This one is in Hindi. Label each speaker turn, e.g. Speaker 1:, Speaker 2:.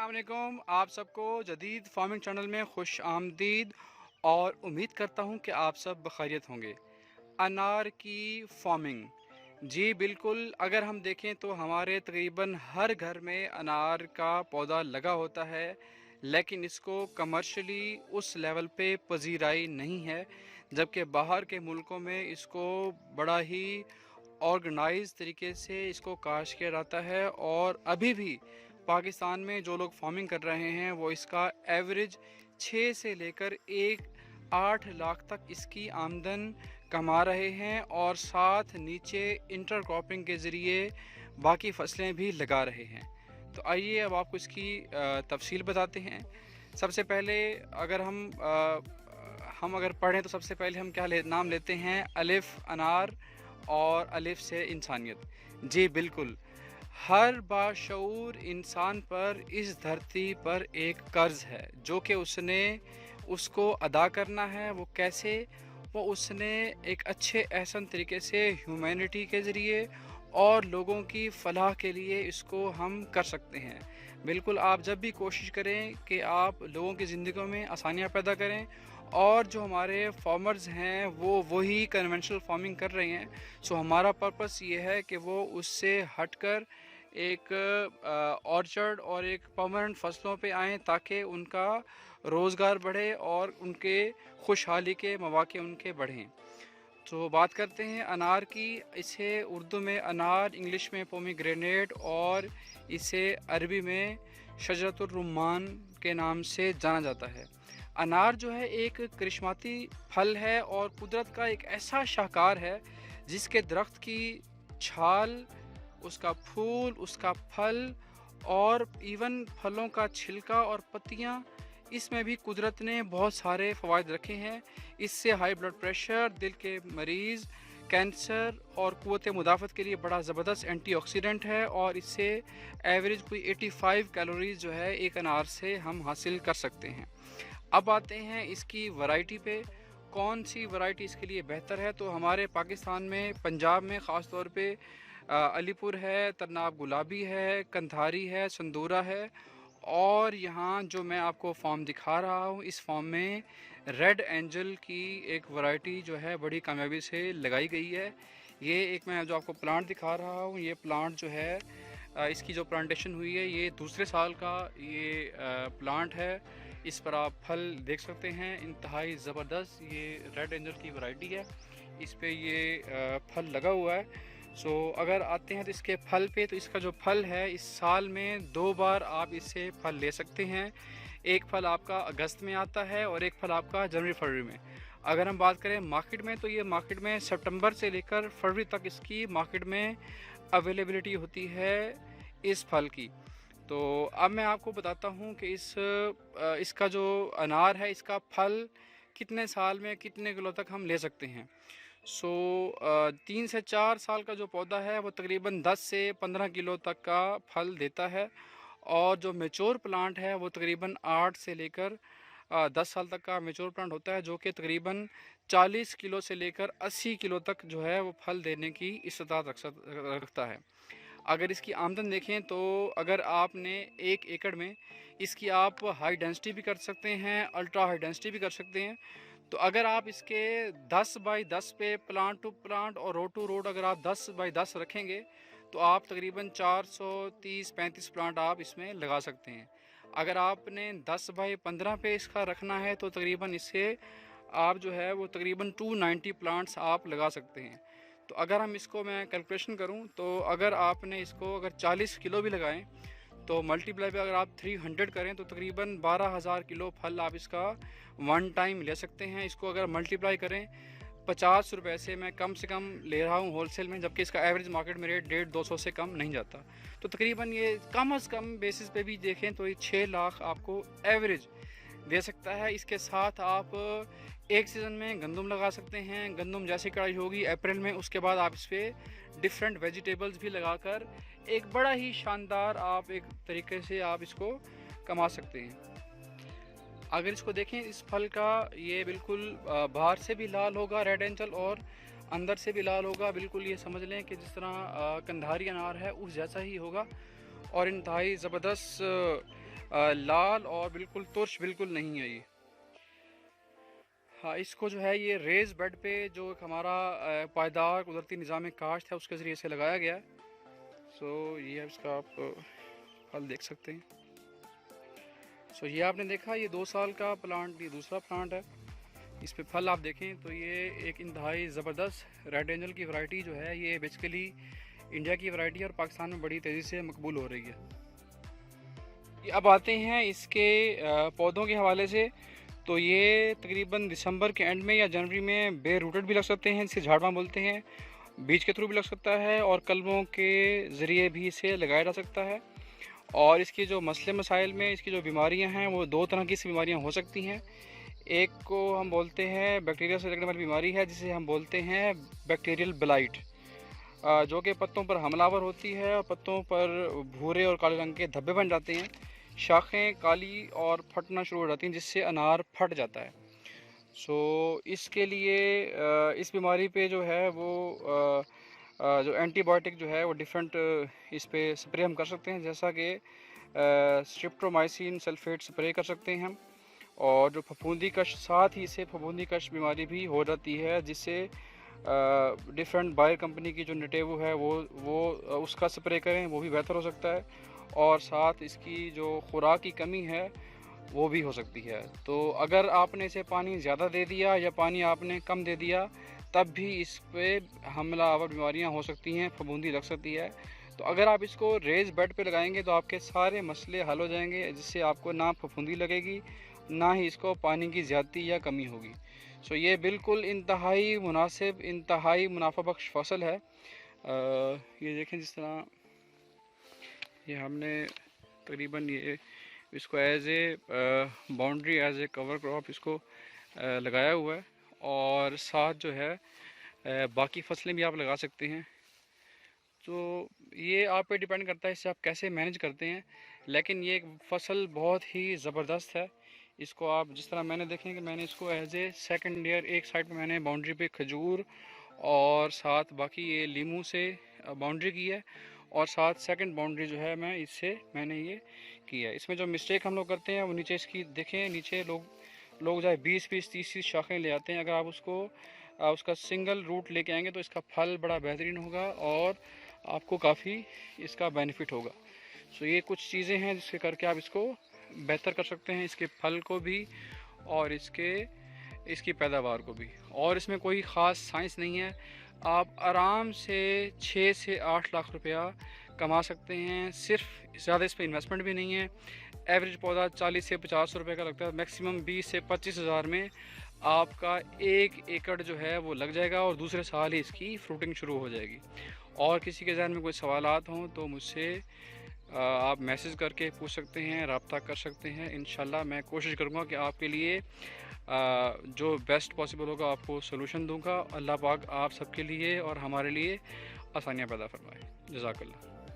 Speaker 1: अस्सलाम आप सबको जदीद फार्मिंग चैनल में खुश आमदीद और उम्मीद करता हूँ कि आप सब बखैरियत होंगे। अनार की फार्मिंग, जी बिल्कुल, अगर हम देखें तो हमारे तकरीबन हर घर में अनार का पौधा लगा होता है, लेकिन इसको कमर्शियली उस लेवल पे पजीराई नहीं है, जबकि बाहर के मुल्कों में इसको बड़ा ही ऑर्गेनाइज तरीके से इसको काश्त किया जाता है। और अभी भी पाकिस्तान में जो लोग फार्मिंग कर रहे हैं वो इसका एवरेज 6 से लेकर 8 लाख तक इसकी आमदन कमा रहे हैं, और साथ नीचे इंटरक्रॉपिंग के ज़रिए बाकी फसलें भी लगा रहे हैं। तो आइए अब आपको इसकी तफसील बताते हैं। सबसे पहले अगर हम अगर पढ़ें तो सबसे पहले हम नाम लेते हैं, अलिफ अनार और अलिफ से इंसानियत। जी बिल्कुल, हर बाशऊर इंसान पर इस धरती पर एक कर्ज है जो कि उसको अदा करना है। वो कैसे? वो उसने एक अच्छे एहसन तरीके से ह्यूमैनिटी के ज़रिए और लोगों की फलाह के लिए इसको हम कर सकते हैं। बिल्कुल, आप जब भी कोशिश करें कि आप लोगों की ज़िंदगी में आसानियाँ पैदा करें, और जो हमारे फार्मर्स हैं वो वही कन्वेंशनल फार्मिंग कर रहे हैं, सो हमारा पर्पस ये है कि वो उससे हटकर एक ऑर्चर्ड और एक परमानेंट फसलों पे आएँ, ताकि उनका रोज़गार बढ़े और उनके खुशहाली के मौके उनके बढ़ें। तो बात करते हैं अनार की। इसे उर्दू में अनार, इंग्लिश में पोमीग्रेनेट और इसे अरबी में शजरतुर रुम्मान के नाम से जाना जाता है। अनार जो है एक करिश्माती फल है और कुदरत का एक ऐसा शाहकार है जिसके दरख्त की छाल, उसका फूल, उसका फल और इवन फलों का छिलका और पत्तियाँ, इसमें भी कुदरत ने बहुत सारे फ़वाइद रखे हैं। इससे हाई ब्लड प्रेशर, दिल के मरीज़, कैंसर और क़ुव्वत मुदाफ़त के लिए बड़ा ज़बरदस्त एंटीऑक्सीडेंट है, और इससे एवरेज कोई 85 कैलोरीज़ जो है एक अनार से हम हासिल कर सकते हैं। अब आते हैं इसकी वैरायटी पे, कौन सी वैरायटी इसके लिए बेहतर है। तो हमारे पाकिस्तान में पंजाब में ख़ास तौर पे अलीपुर है, तरनाब गुलाबी है, कंधारी है, संदूरा है, और यहाँ जो मैं आपको फॉर्म दिखा रहा हूँ, इस फॉर्म में रेड एंजल की एक वैरायटी जो है बड़ी कामयाबी से लगाई गई है। ये एक मैं जो आपको प्लांट दिखा रहा हूँ, ये प्लांट जो है इसकी जो प्लांटेशन हुई है, ये दूसरे साल का ये प्लांट है। इस पर आप फल देख सकते हैं, इंतहाई ज़बरदस्त ये रेड एंजल की वैरायटी है। इस पे ये फल लगा हुआ है। सो अगर आते हैं तो इसके फल पे, तो इसका जो फल है इस साल में 2 बार आप इससे फल ले सकते हैं। एक फल आपका अगस्त में आता है और एक फल आपका जनवरी फरवरी में। अगर हम बात करें मार्केट में, तो ये मार्केट में सितंबर से लेकर फरवरी तक इसकी मार्केट में अवेलेबिलिटी होती है इस फल की। तो अब मैं आपको बताता हूँ कि इसका जो अनार है, इसका फल कितने साल में कितने किलो तक हम ले सकते हैं। 3 से 4 साल का जो पौधा है वो तकरीबन 10 से 15 किलो तक का फल देता है, और जो मेच्योर प्लांट है वो तकरीबन 8 से लेकर 10 साल तक का मेच्योर प्लांट होता है, जो कि तकरीबन 40 किलो से लेकर 80 किलो तक जो है वो फल देने की इस्तात रखता है। अगर इसकी आमदन देखें तो अगर आपने 1 एकड़ में इसकी आप हाई डेंसिटी भी कर सकते हैं, अल्ट्रा हाई डेंसिटी भी कर सकते हैं। तो अगर आप इसके 10 बाई 10 पे प्लांट टू प्लांट और रोड टू रोड अगर आप 10 बाई 10 रखेंगे, तो आप तकरीबन 430-35 प्लांट आप इसमें लगा सकते हैं। अगर आपने 10 बाई 15 पे इसका रखना है, तो तकरीबन इससे आप जो है वो तकरीबन 290 प्लांट्स आप लगा सकते हैं। तो अगर हम इसको मैं कैलकुलेशन करूं, तो अगर आपने इसको अगर 40 किलो भी लगाएं, तो मल्टीप्लाई पे अगर आप 300 करें, तो तकरीबन 12,000 किलो फल आप इसका वन टाइम ले सकते हैं। इसको अगर मल्टीप्लाई करें 50 रुपये से, मैं कम से कम ले रहा हूँ होलसेल में, जबकि इसका एवरेज मार्केट में रेट 150-200 से कम नहीं जाता। तो तकरीबन ये कम अज़ कम बेसिस पे भी देखें तो ये 6 लाख आपको एवरेज दे सकता है। इसके साथ आप एक सीज़न में गंदम लगा सकते हैं। गंदम जैसे कटाई होगी अप्रैल में, उसके बाद आप इस पर डिफरेंट वेजिटेबल्स भी लगाकर एक बड़ा ही शानदार आप एक तरीके से आप इसको कमा सकते हैं। अगर इसको देखें, इस फल का ये बिल्कुल बाहर से भी लाल होगा रेड एंजल, और अंदर से भी लाल होगा। बिल्कुल ये समझ लें कि जिस तरह कंधारी अनार है उस जैसा ही होगा, और इंतहाई ज़बरदस्त लाल और बिल्कुल तुर्श बिल्कुल नहीं है ये। हाँ, इसको जो है ये रेज़ बेड पे जो एक हमारा पायदार कुदरती निज़ाम काश्त है उसके ज़रिए से लगाया गया है। सो ये है इसका आप फल देख सकते हैं। सो ये आपने देखा ये 2 साल का प्लांट, ये दूसरा प्लांट है। इस पे फल आप देखें तो ये एक इंतहाई ज़बरदस्त रेड एंजल की वैरायटी जो है ये बेसिकली इंडिया की वैरायटी है और पाकिस्तान में बड़ी तेज़ी से मकबूल हो रही है। अब आते हैं इसके पौधों के हवाले से। तो ये तकरीबन दिसंबर के एंड में या जनवरी में बे रूटेड भी लग सकते हैं, जिसे झाड़वा बोलते हैं। बीज के थ्रू भी लग सकता है और कलमों के ज़रिए भी इसे लगाया जा सकता है। और इसकी जो मसले मसाइल में इसकी जो बीमारियां हैं वो 2 तरह की सी बीमारियां हो सकती हैं। एक को हम बोलते हैं बैक्टीरिया से लगने वाली बीमारी है, जिसे हम बोलते हैं बैक्टीरियल ब्लाइट, जो कि पत्तों पर हमलावर होती है और पत्तों पर भूरे और काले रंग के धब्बे बन जाते हैं, शाखें काली और फटना शुरू हो जाती हैं, जिससे अनार फट जाता है। सो इसके लिए इस बीमारी पे जो है वो जो एंटीबायोटिक जो है वो डिफरेंट इस पे स्प्रे हम कर सकते हैं, जैसा कि स्ट्रिप्टोमाइसिन सल्फेट स्प्रे कर सकते हैं हम। और जो फफूंदी कश, साथ ही से फफूंदी कश बीमारी भी हो जाती है, जिससे डिफरेंट बायर कंपनी की जो नेटेवो है वो उसका स्प्रे करें, वो भी बेहतर हो सकता है। और साथ इसकी जो खुराक की कमी है वो भी हो सकती है। तो अगर आपने इसे पानी ज़्यादा दे दिया या पानी आपने कम दे दिया, तब भी इस पे हमलावर बीमारियां हो सकती हैं, फफूंदी लग सकती है। तो अगर आप इसको रेज़ बेड पे लगाएंगे तो आपके सारे मसले हल हो जाएंगे, जिससे आपको ना फफूंदी लगेगी, ना ही इसको पानी की ज़्यादती या कमी होगी। सो ये बिल्कुल इंतहाई मुनासिब, इंतहाई मुनाफा बख्श फसल है। ये देखें जिस तरह ये हमने तकरीबन ये इसको as a boundary, as a cover crop इसको लगाया हुआ है। और साथ जो है बाकी फसलें भी आप लगा सकते हैं। तो ये आप पे डिपेंड करता है इससे आप कैसे मैनेज करते हैं। लेकिन ये एक फ़सल बहुत ही ज़बरदस्त है। इसको आप जिस तरह मैंने देखें कि मैंने इसको एज ए सेकंड ईयर एक साइड पे मैंने बाउंड्री पे खजूर और साथ बाकी ये लीमू से बाउंड्री की है, और साथ सेकंड बाउंड्री जो है मैं इससे मैंने ये की है। इसमें जो मिस्टेक हम लोग करते हैं वो नीचे इसकी देखें, नीचे लोग जो है 20-20, 30-30 शाखें ले आते हैं। अगर आप उसको उसका सिंगल रूट लेके आएंगे तो इसका फल बड़ा बेहतरीन होगा और आपको काफ़ी इसका बेनिफिट होगा। सो ये कुछ चीज़ें हैं जिसके करके आप इसको बेहतर कर सकते हैं, इसके फल को भी और इसकी पैदावार को भी। और इसमें कोई ख़ास साइंस नहीं है, आप आराम से 6 से 8 लाख रुपया कमा सकते हैं। सिर्फ ज़्यादा इस पर इन्वेस्टमेंट भी नहीं है। एवरेज पौधा 40 से 50 रुपये का लगता है, मैक्सिमम 20 से 25 हज़ार में आपका 1 एकड़ जो है वो लग जाएगा और दूसरे साल ही इसकी फ्रूटिंग शुरू हो जाएगी। और किसी के ज़हन में कोई सवालात हों तो मुझसे आप मैसेज करके पूछ सकते हैं, रब्ता कर सकते हैं। इंशाल्लाह मैं कोशिश करूँगा कि आपके लिए जो बेस्ट पॉसिबल होगा आपको सोल्यूशन दूँगा। अल्लाह पाक आप सबके लिए और हमारे लिए आसानियाँ पैदा फरमाए। जज़ाकल्लाह।